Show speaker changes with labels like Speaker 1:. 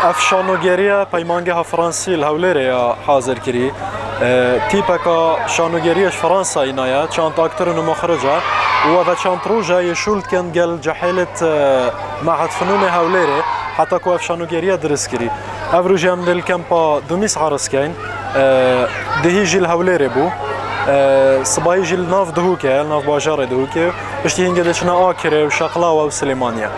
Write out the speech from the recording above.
Speaker 1: اف شانوگریه پیمانگه فرانسی الهولره حاضر کری تیپکا شانوگریش فرانسا اینایه چند اکترون مخرجه و هذا چند روجه يشولت كان قال جحيلة معهد فنون هوليري حتى كو اف شانوگریه درس کری اف روجه من الكامبا دوميس عرسكين دهيجي الهوليري بو صباي جيل ناف دهوكه ناف باجار دهوكه اشتي هنگه دشنا آكره و شقلاوه و سليمانيه